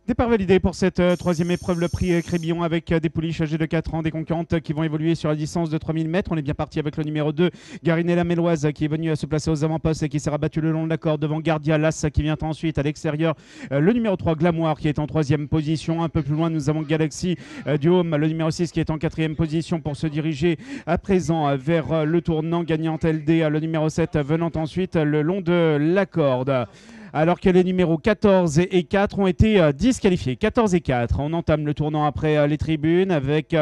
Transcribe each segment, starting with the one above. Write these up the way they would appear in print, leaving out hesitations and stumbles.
Départ validé pour cette troisième épreuve, le prix Crébillon avec des pouliches âgées de 4 ans, des concurrentes qui vont évoluer sur la distance de 3000 mètres. On est bien parti avec le numéro 2, Garinella Méloise, qui est venu à se placer aux avant-postes et qui s'est rabattu le long de la corde devant Gardia Las qui vient ensuite à l'extérieur. Le numéro 3, Glamour, qui est en troisième position. Un peu plus loin, nous avons Galaxy du Home, le numéro 6, qui est en quatrième position pour se diriger à présent vers le tournant gagnant LD, le numéro 7, venant ensuite le long de la corde. Alors que les numéros 14 et 4 ont été disqualifiés. 14 et 4. On entame le tournant après les tribunes avec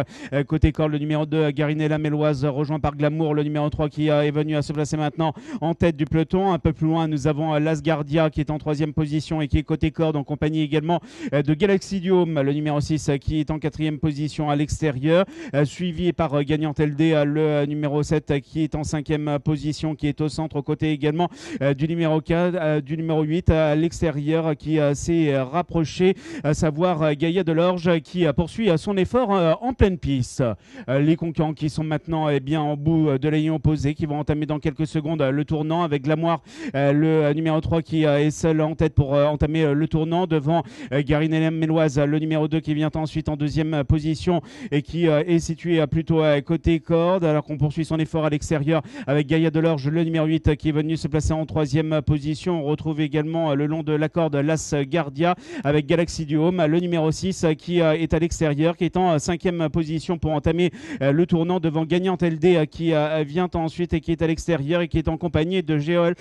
côté corde le numéro 2, Garinella Méloise, rejoint par Glamour, le numéro 3 qui est venu à se placer maintenant en tête du peloton. Un peu plus loin, nous avons Las Guardia qui est en troisième position et qui est côté corde en compagnie également de Galaxy du Home, le numéro 6 qui est en quatrième position à l'extérieur, suivi par Gagnant LD, le numéro 7 qui est en cinquième position, qui est au centre, aux côtés également du numéro 4, du numéro 8 à l'extérieur qui s'est rapproché, à savoir Gaïa Delorge qui poursuit son effort en pleine piste. Les concurrents qui sont maintenant bien en bout de la ligne opposée, qui vont entamer dans quelques secondes le tournant avec Glamour, le numéro 3 qui est seul en tête pour entamer le tournant devant Garinella Méloise, le numéro 2 qui vient ensuite en deuxième position et qui est situé plutôt côté corde, alors qu'on poursuit son effort à l'extérieur avec Gaïa Delorge, le numéro 8 qui est venu se placer en troisième position. On retrouve également le long de la corde Las Guardia avec Galaxy du Home, le numéro 6 qui est à l'extérieur, qui est en cinquième position pour entamer le tournant devant Gagnant LD qui vient ensuite et qui est à l'extérieur et qui est en compagnie de Géol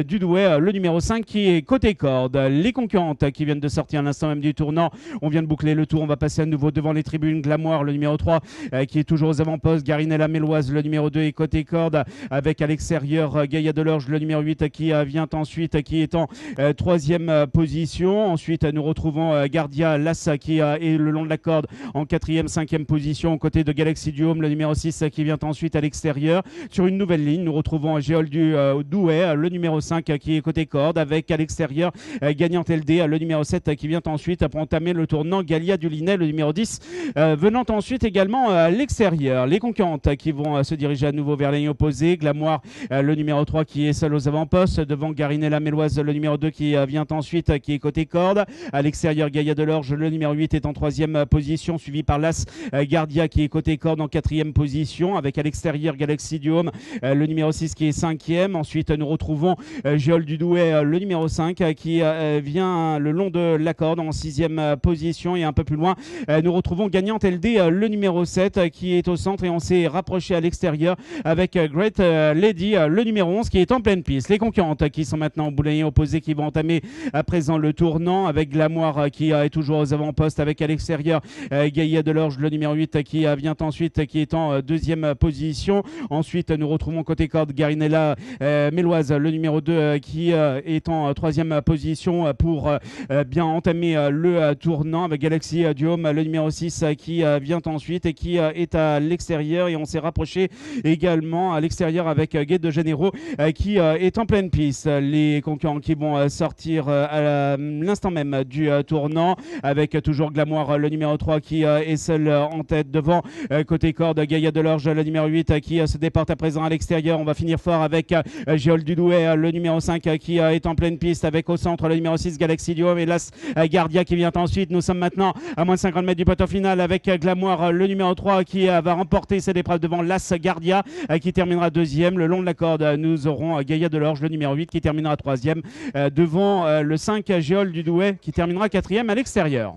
Dudouet, le numéro 5 qui est côté corde. Les concurrentes qui viennent de sortir à l'instant même du tournant, on vient de boucler le tour, on va passer à nouveau devant les tribunes. Glamour, le numéro 3 qui est toujours aux avant-postes, Garinella Méloise, le numéro 2 est côté corde avec à l'extérieur Gaïa Delorge, le numéro 8 qui vient ensuite, qui est en troisième position. Ensuite, nous retrouvons Gardia Las qui est le long de la corde en quatrième, cinquième position, aux côtés de Galaxy du Home, le numéro 6 qui vient ensuite à l'extérieur. Sur une nouvelle ligne, nous retrouvons Géol Douai, le numéro 5 qui est côté corde, avec à l'extérieur Gagnant LD, le numéro 7 qui vient ensuite pour entamer le tournant Galia du Linet, le numéro 10 venant ensuite également à l'extérieur. Les concurrentes qui vont se diriger à nouveau vers la ligne opposée. Glamour, le numéro 3 qui est seul aux avant-postes devant Garinella Méloise, le numéro 2 qui vient ensuite, qui est côté corde. À l'extérieur, Gaïa Delorge, le numéro 8 est en troisième position, suivi par Las Guardia qui est côté corde en quatrième position, avec à l'extérieur Galaxy du Home, le numéro 6 qui est cinquième. Ensuite, nous retrouvons Géol Dudouet, le numéro 5 qui vient le long de la corde en sixième position, et un peu plus loin, nous retrouvons Gagnant LD, le numéro 7 qui est au centre, et on s'est rapproché à l'extérieur avec Great Lady, le numéro 11 qui est en pleine piste. Les concurrentes qui sont maintenant au bout de la ligne opposée, qui vont entamer à présent le tournant avec Glamour qui est toujours aux avant-postes, avec à l'extérieur Gaïa Delorge, le numéro 8 qui vient ensuite, qui est en deuxième position. Ensuite, nous retrouvons côté corde Garinella Méloise, le numéro 2 qui est en troisième position pour bien entamer le tournant, avec Galaxy du Home, le numéro 6 qui vient ensuite et qui est à l'extérieur, et on s'est rapproché également à l'extérieur avec Gate de Janeiro qui est en pleine piste. Les concurrents qui vont sortir à l'instant même du tournant, avec toujours Glamour, le numéro 3 qui est seul en tête devant côté corde Gaïa Delorge, le numéro 8 qui se déporte à présent à l'extérieur. On va finir fort avec Géol Dudouet, le numéro 5 qui est en pleine piste, avec au centre le numéro 6 Galaxy du Home et Las Guardia qui vient ensuite. Nous sommes maintenant à moins de 50 mètres du poteau final avec Glamour, le numéro 3 qui va remporter cette épreuve devant Las Guardia qui terminera deuxième. Le long de la corde, nous aurons Gaïa Delorge, le numéro 8 qui terminera troisième devant le 5 Géol Dudouet qui terminera quatrième à l'extérieur.